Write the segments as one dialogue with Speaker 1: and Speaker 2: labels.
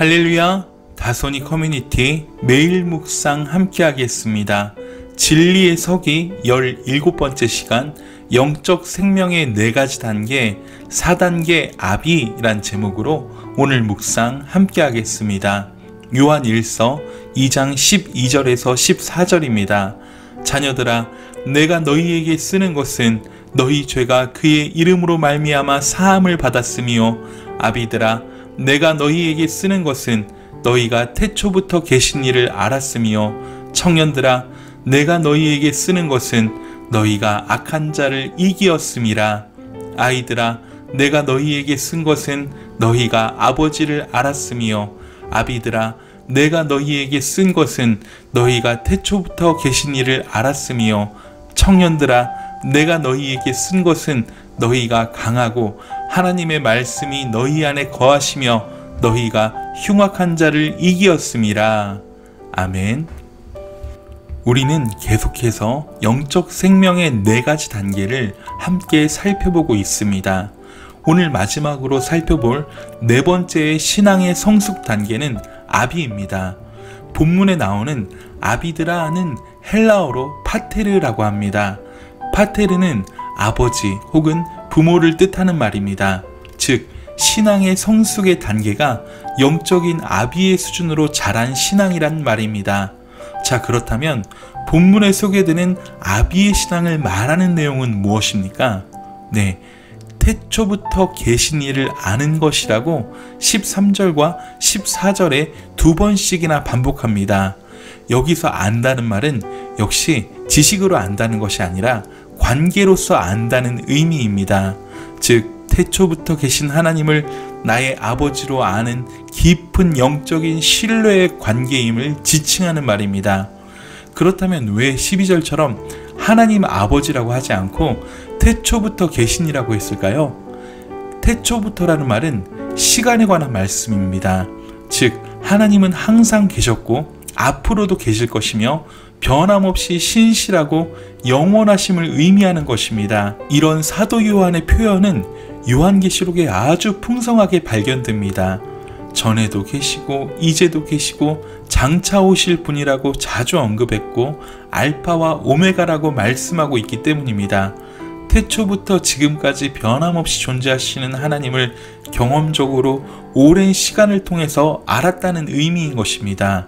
Speaker 1: 할렐루야, 다소니 커뮤니티 매일 묵상 함께 하겠습니다. 진리의 서기 17번째 시간, 영적 생명의 4가지 단계 4단계 아비란 제목으로 오늘 묵상 함께 하겠습니다. 요한 1서 2장 12절에서 14절입니다. 자녀들아, 내가 너희에게 쓰는 것은 너희 죄가 그의 이름으로 말미암아 사함을 받았으며, 아비들아, 내가 너희에게 쓰는 것은 너희가 태초부터 계신 이를 알았으며, 청년들아, 내가 너희에게 쓰는 것은 너희가 악한 자를 이기었음이라. 아이들아, 내가 너희에게 쓴 것은 너희가 아버지를 알았으며, 아비들아, 내가 너희에게 쓴 것은 너희가 태초부터 계신 이를 알았으며, 청년들아, 내가 너희에게 쓴 것은 너희가 강하고 하나님의 말씀이 너희 안에 거하시며 너희가 흉악한 자를 이기었음이라. 아멘. 우리는 계속해서 영적 생명의 4가지 단계를 함께 살펴보고 있습니다. 오늘 마지막으로 살펴볼 4번째의 신앙의 성숙 단계는 아비입니다. 본문에 나오는 아비드라는 헬라어로 파테르라고 합니다. 파테르는 아버지 혹은 부모를 뜻하는 말입니다. 즉, 신앙의 성숙의 단계가 영적인 아비의 수준으로 자란 신앙이란 말입니다. 자, 그렇다면 본문에 소개되는 아비의 신앙을 말하는 내용은 무엇입니까? 네, 태초부터 계신 이를 아는 것이라고 13절과 14절에 2번씩이나 반복합니다. 여기서 안다는 말은 역시 지식으로 안다는 것이 아니라 관계로서 안다는 의미입니다. 즉, 태초부터 계신 하나님을 나의 아버지로 아는 깊은 영적인 신뢰의 관계임을 지칭하는 말입니다. 그렇다면 왜 12절처럼 하나님 아버지라고 하지 않고 태초부터 계신이라고 했을까요? 태초부터라는 말은 시간에 관한 말씀입니다. 즉, 하나님은 항상 계셨고 앞으로도 계실 것이며 변함없이 신실하고 영원하심을 의미하는 것입니다. 이런 사도 요한의 표현은 요한계시록에 아주 풍성하게 발견됩니다. 전에도 계시고 이제도 계시고 장차 오실 분이라고 자주 언급했고 알파와 오메가라고 말씀하고 있기 때문입니다. 태초부터 지금까지 변함없이 존재하시는 하나님을 경험적으로 오랜 시간을 통해서 알았다는 의미인 것입니다.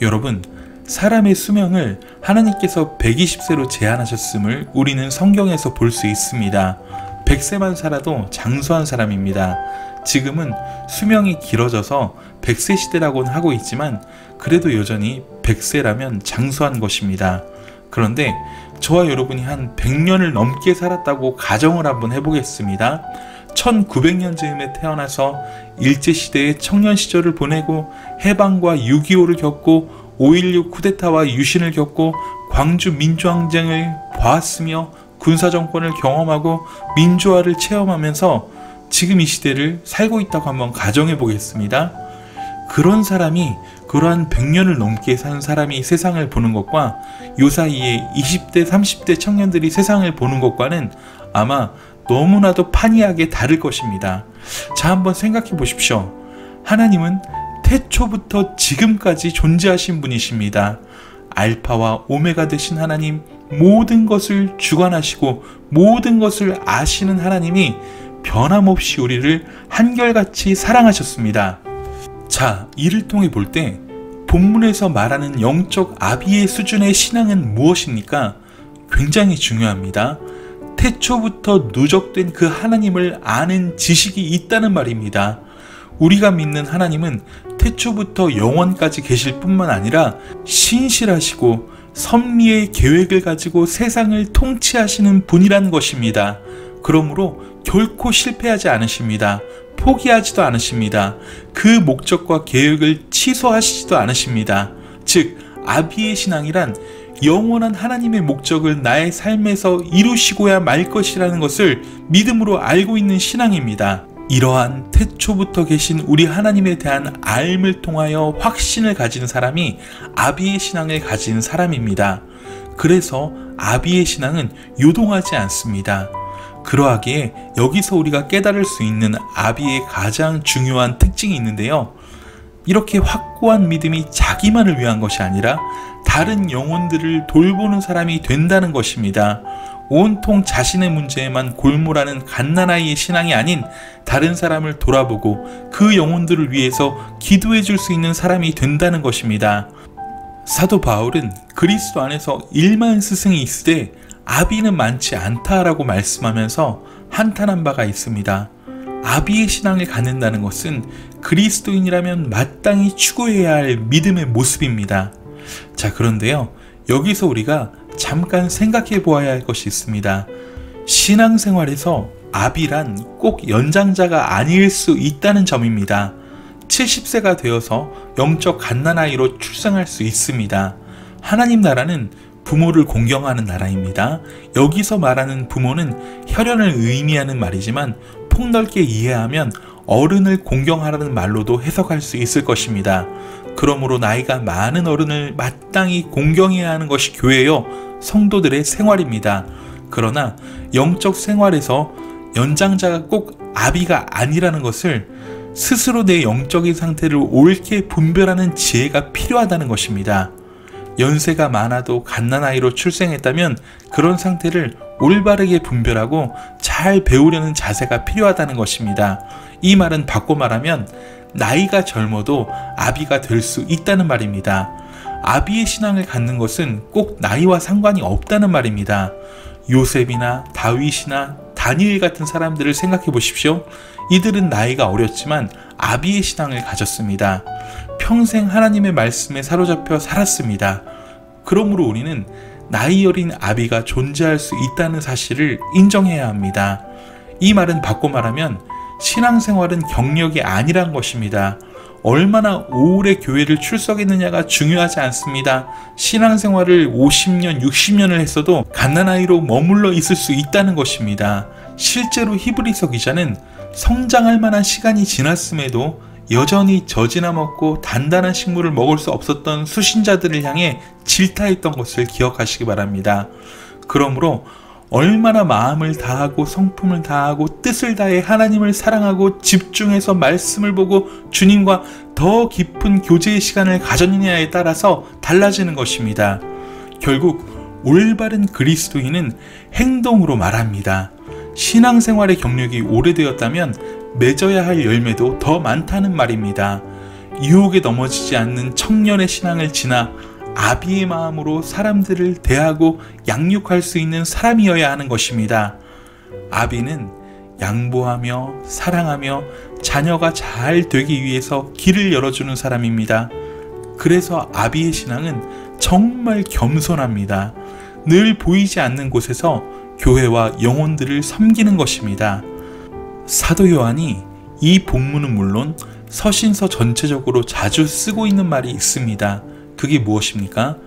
Speaker 1: 여러분, 사람의 수명을 하나님께서 120세로 제한하셨음을 우리는 성경에서 볼 수 있습니다. 100세만 살아도 장수한 사람입니다. 지금은 수명이 길어져서 100세 시대라고는 하고 있지만 그래도 여전히 100세라면 장수한 것입니다. 그런데 저와 여러분이 한 100년을 넘게 살았다고 가정을 한번 해보겠습니다. 1900년 즈음에 태어나서 일제시대의 청년 시절을 보내고 해방과 6.25를 겪고 5.16 쿠데타와 유신을 겪고 광주 민주항쟁을 보았으며 군사정권을 경험하고 민주화를 체험하면서 지금 이 시대를 살고 있다고 한번 가정해 보겠습니다. 그런 사람이, 그러한 100년을 넘게 산 사람이 세상을 보는 것과 요 사이에 20대 30대 청년들이 세상을 보는 것과는 아마 너무나도 판이하게 다를 것입니다. 자, 한번 생각해 보십시오. 하나님은 태초부터 지금까지 존재하신 분이십니다. 알파와 오메가 되신 하나님, 모든 것을 주관하시고 모든 것을 아시는 하나님이 변함없이 우리를 한결같이 사랑하셨습니다. 자, 이를 통해 볼 때 본문에서 말하는 영적 아비의 수준의 신앙은 무엇입니까? 굉장히 중요합니다. 태초부터 누적된 그 하나님을 아는 지식이 있다는 말입니다. 우리가 믿는 하나님은 태초부터 영원까지 계실 뿐만 아니라 신실하시고 섭리의 계획을 가지고 세상을 통치하시는 분이란 것입니다. 그러므로 결코 실패하지 않으십니다. 포기하지도 않으십니다. 그 목적과 계획을 취소하시지도 않으십니다. 즉, 아비의 신앙이란 영원한 하나님의 목적을 나의 삶에서 이루시고야 말 것이라는 것을 믿음으로 알고 있는 신앙입니다. 이러한 태초부터 계신 우리 하나님에 대한 알을 통하여 확신을 가진 사람이 아비의 신앙을 가진 사람입니다. 그래서 아비의 신앙은 요동하지 않습니다. 그러하기에 여기서 우리가 깨달을 수 있는 아비의 가장 중요한 특징이 있는데요. 이렇게 확고한 믿음이 자기만을 위한 것이 아니라 다른 영혼들을 돌보는 사람이 된다는 것입니다. 온통 자신의 문제에만 골몰하는 갓난아이의 신앙이 아닌 다른 사람을 돌아보고 그 영혼들을 위해서 기도해 줄 수 있는 사람이 된다는 것입니다. 사도 바울은 그리스도 안에서 1만 스승이 있으되 아비는 많지 않다라고 말씀하면서 한탄한 바가 있습니다. 아비의 신앙을 갖는다는 것은 그리스도인이라면 마땅히 추구해야 할 믿음의 모습입니다. 자, 그런데요, 여기서 우리가 잠깐 생각해 보아야 할 것이 있습니다. 신앙생활에서 아비란 꼭 연장자가 아닐 수 있다는 점입니다. 70세가 되어서 영적 갓난아이로 출생할 수 있습니다. 하나님 나라는 부모를 공경하는 나라입니다. 여기서 말하는 부모는 혈연을 의미하는 말이지만 폭넓게 이해하면 어른을 공경하라는 말로도 해석할 수 있을 것입니다. 그러므로 나이가 많은 어른을 마땅히 공경해야 하는 것이 교회요, 성도들의 생활입니다. 그러나 영적 생활에서 연장자가 꼭 아비가 아니라는 것을 스스로 내 영적인 상태를 옳게 분별하는 지혜가 필요하다는 것입니다. 연세가 많아도 갓난아이로 출생했다면 그런 상태를 올바르게 분별하고 잘 배우려는 자세가 필요하다는 것입니다. 이 말은 바꿔 말하면 나이가 젊어도 아비가 될 수 있다는 말입니다. 아비의 신앙을 갖는 것은 꼭 나이와 상관이 없다는 말입니다. 요셉이나 다윗이나 다니엘 같은 사람들을 생각해 보십시오. 이들은 나이가 어렸지만 아비의 신앙을 가졌습니다. 평생 하나님의 말씀에 사로잡혀 살았습니다. 그러므로 우리는 나이 어린 아비가 존재할 수 있다는 사실을 인정해야 합니다. 이 말은 바꿔 말하면 신앙생활은 경력이 아니란 것입니다. 얼마나 오래 교회를 출석했느냐가 중요하지 않습니다. 신앙생활을 50년, 60년을 했어도 갓난아이로 머물러 있을 수 있다는 것입니다. 실제로 히브리서 기자는 성장할 만한 시간이 지났음에도 여전히 젖이나 먹고 단단한 식물을 먹을 수 없었던 수신자들을 향해 질타했던 것을 기억하시기 바랍니다. 그러므로 얼마나 마음을 다하고 성품을 다하고 뜻을 다해 하나님을 사랑하고 집중해서 말씀을 보고 주님과 더 깊은 교제의 시간을 가졌느냐에 따라서 달라지는 것입니다. 결국 올바른 그리스도인은 행동으로 말합니다. 신앙생활의 경력이 오래되었다면 맺어야 할 열매도 더 많다는 말입니다. 유혹에 넘어지지 않는 청년의 신앙을 지나 아비의 마음으로 사람들을 대하고 양육할 수 있는 사람이어야 하는 것입니다. 아비는 양보하며 사랑하며 자녀가 잘 되기 위해서 길을 열어주는 사람입니다. 그래서 아비의 신앙은 정말 겸손합니다. 늘 보이지 않는 곳에서 교회와 영혼들을 섬기는 것입니다. 사도 요한이 이 본문은 물론 서신서 전체적으로 자주 쓰고 있는 말이 있습니다. 그게 무엇입니까?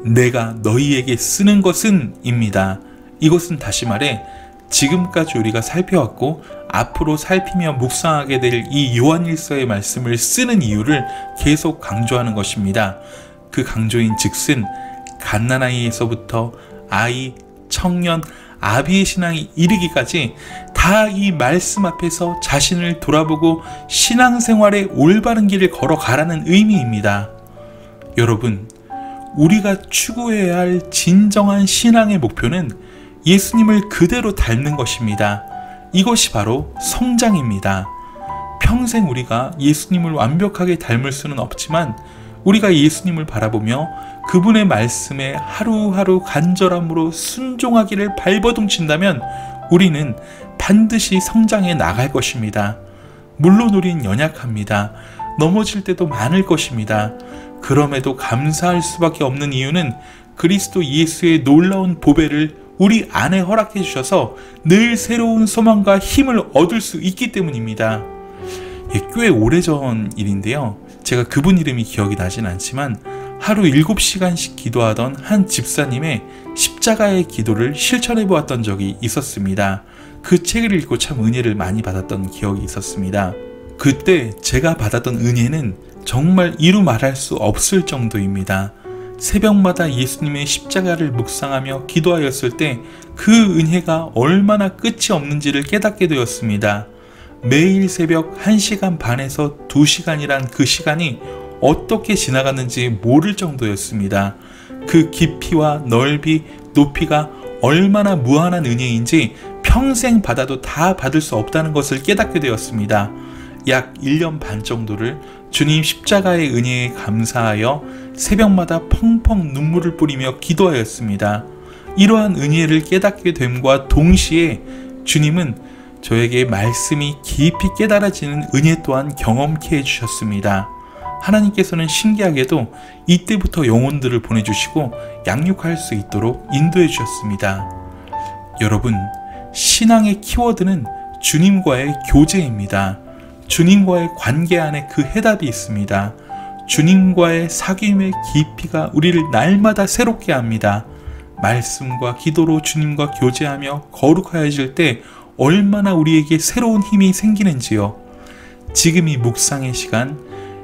Speaker 1: 내가 너희에게 쓰는 것은 입니다. 이것은 다시 말해 지금까지 우리가 살펴왔고 앞으로 살피며 묵상하게 될 이 요한일서의 말씀을 쓰는 이유를 계속 강조하는 것입니다. 그 강조인 즉슨 갓난아이에서부터 아이, 청년, 아비의 신앙이 이르기까지 다 이 말씀 앞에서 자신을 돌아보고 신앙생활의 올바른 길을 걸어가라는 의미입니다. 여러분, 우리가 추구해야 할 진정한 신앙의 목표는 예수님을 그대로 닮는 것입니다. 이것이 바로 성장입니다. 평생 우리가 예수님을 완벽하게 닮을 수는 없지만 우리가 예수님을 바라보며 그분의 말씀에 하루하루 간절함으로 순종하기를 발버둥친다면 우리는 반드시 성장해 나갈 것입니다. 물론 우린 연약합니다. 넘어질 때도 많을 것입니다. 그럼에도 감사할 수밖에 없는 이유는 그리스도 예수의 놀라운 보배를 우리 안에 허락해 주셔서 늘 새로운 소망과 힘을 얻을 수 있기 때문입니다. 꽤 오래전 일인데요. 제가 그분 이름이 기억이 나진 않지만 하루 7시간씩 기도하던 한 집사님의 십자가의 기도를 실천해 보았던 적이 있었습니다. 그 책을 읽고 참 은혜를 많이 받았던 기억이 있었습니다. 그때 제가 받았던 은혜는 정말 이루 말할 수 없을 정도입니다. 새벽마다 예수님의 십자가를 묵상하며 기도하였을 때 그 은혜가 얼마나 끝이 없는지를 깨닫게 되었습니다. 매일 새벽 1시간 반에서 2시간이란 그 시간이 어떻게 지나갔는지 모를 정도였습니다. 그 깊이와 넓이, 높이가 얼마나 무한한 은혜인지 평생 받아도 다 받을 수 없다는 것을 깨닫게 되었습니다. 약 1년 반 정도를 주님 십자가의 은혜에 감사하여 새벽마다 펑펑 눈물을 뿌리며 기도하였습니다. 이러한 은혜를 깨닫게 됨과 동시에 주님은 저에게 말씀이 깊이 깨달아지는 은혜 또한 경험케 해주셨습니다. 하나님께서는 신기하게도 이때부터 영혼들을 보내주시고 양육할 수 있도록 인도해 주셨습니다. 여러분, 신앙의 키워드는 주님과의 교제입니다. 주님과의 관계 안에 그 해답이 있습니다. 주님과의 사귐의 깊이가 우리를 날마다 새롭게 합니다. 말씀과 기도로 주님과 교제하며 거룩하여질 때 얼마나 우리에게 새로운 힘이 생기는지요. 지금 이 묵상의 시간,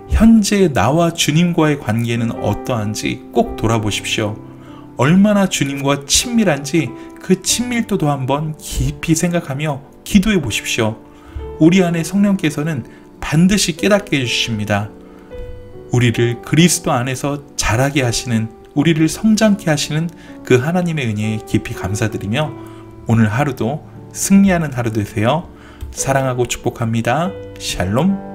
Speaker 1: 현재 나와 주님과의 관계는 어떠한지 꼭 돌아보십시오. 얼마나 주님과 친밀한지 그 친밀도도 한번 깊이 생각하며 기도해 보십시오. 우리 안에 성령께서는 반드시 깨닫게 해주십니다. 우리를 그리스도 안에서 자라게 하시는, 우리를 성장케 하시는 그 하나님의 은혜에 깊이 감사드리며 오늘 하루도 승리하는 하루 되세요. 사랑하고 축복합니다. 샬롬.